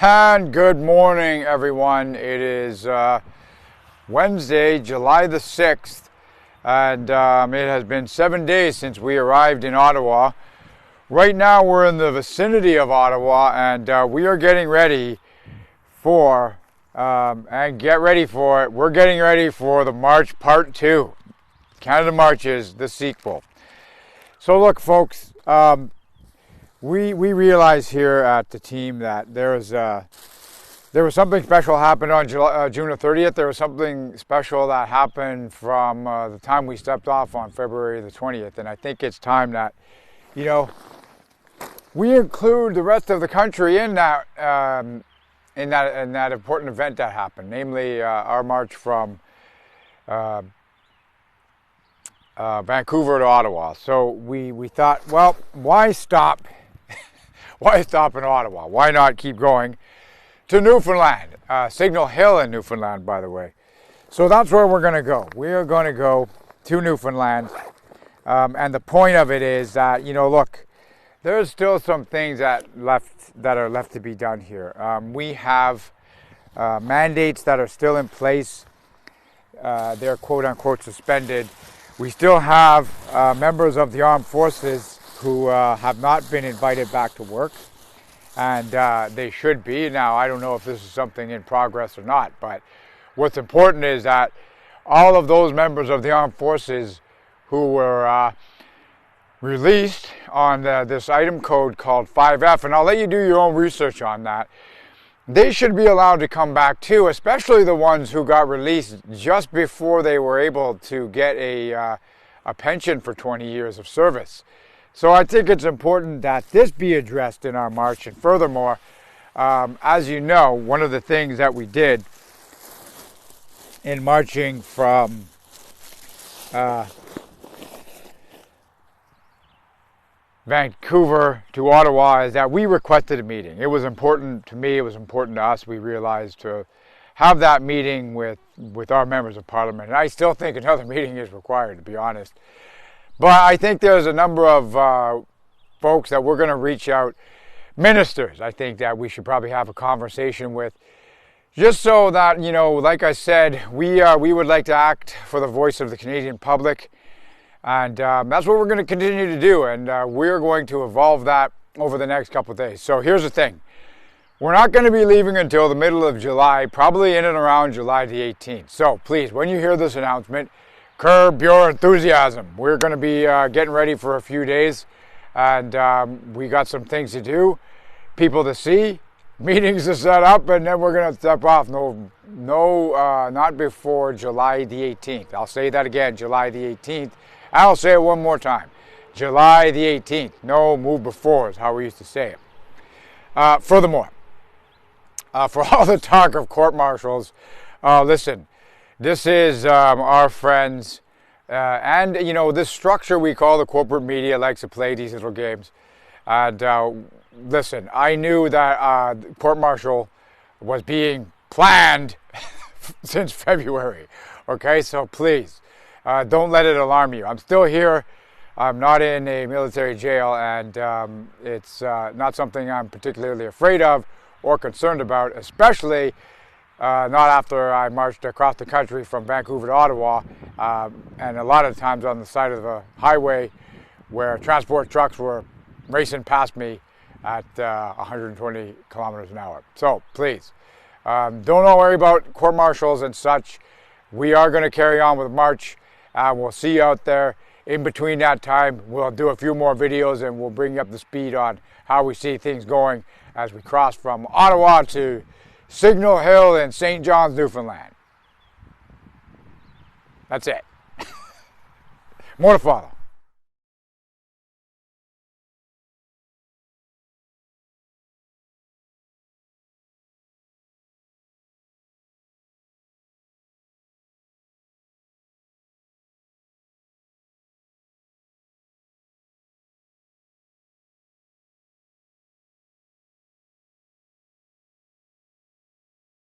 And good morning, everyone. It is Wednesday, July the 6th, and it has been 7 days since we arrived in Ottawa. Right now, we're in the vicinity of Ottawa, and we are getting ready for, and get ready for it, we're getting ready for the March Part 2. Canada Marches, the sequel. So look, folks, we realize here at the team that there was something special happened on June the 30th. There was something special that happened from the time we stepped off on February the 20th, and I think it's time that, we include the rest of the country in that important event that happened, namely our march from Vancouver to Ottawa. So we thought, well, why stop? Why stop in Ottawa? Why not keep going to Newfoundland? Signal Hill in Newfoundland, by the way. So that's where we're going to go. We are going to go to Newfoundland. And the point of it is that, look, there's still some things that are left to be done here. We have mandates that are still in place. They're quote-unquote suspended. We still have members of the armed forces who have not been invited back to work, and they should be. Now, I don't know if this is something in progress or not, but what's important is that all of those members of the armed forces who were released on this item code called 5F, and I'll let you do your own research on that, they should be allowed to come back too, especially the ones who got released just before they were able to get a pension for 20 years of service. So I think it's important that this be addressed in our march. And furthermore, as you know, one of the things that we did in marching from Vancouver to Ottawa is that we requested a meeting. It was important to me, it was important to us. We realized to have that meeting with our members of parliament. And I still think another meeting is required, to be honest. But I think there's a number of folks that we're going to reach out, ministers, I think that we should probably have a conversation with, just so that, like I said, we would like to act for the voice of the Canadian public. And that's what we're going to continue to do. And we're going to evolve that over the next couple of days. So here's the thing. We're not going to be leaving until the middle of July, probably in and around July the 18th. So please, when you hear this announcement, curb your enthusiasm. We're going to be getting ready for a few days, and we got some things to do, people to see, meetings to set up, and then we're going to step off. No, not before July the 18th. I'll say that again, July the 18th. I'll say it one more time. July the 18th. No move before is how we used to say it. Furthermore, for all the talk of court-martials, listen, this is our friends, and this structure we call the corporate media likes to play these little games. And listen, I knew that court-martial was being planned since February. Okay, so please, don't let it alarm you. I'm still here. I'm not in a military jail, and it's not something I'm particularly afraid of or concerned about, especially not after I marched across the country from Vancouver to Ottawa, and a lot of times on the side of the highway where transport trucks were racing past me at 120 kilometers an hour. So please, don't worry about court-martials and such. We are going to carry on with the march. We'll see you out there. In between that time, we'll do a few more videos and we'll bring you up to speed on how we see things going as we cross from Ottawa to Signal Hill in St. John's, Newfoundland. That's it. More to follow.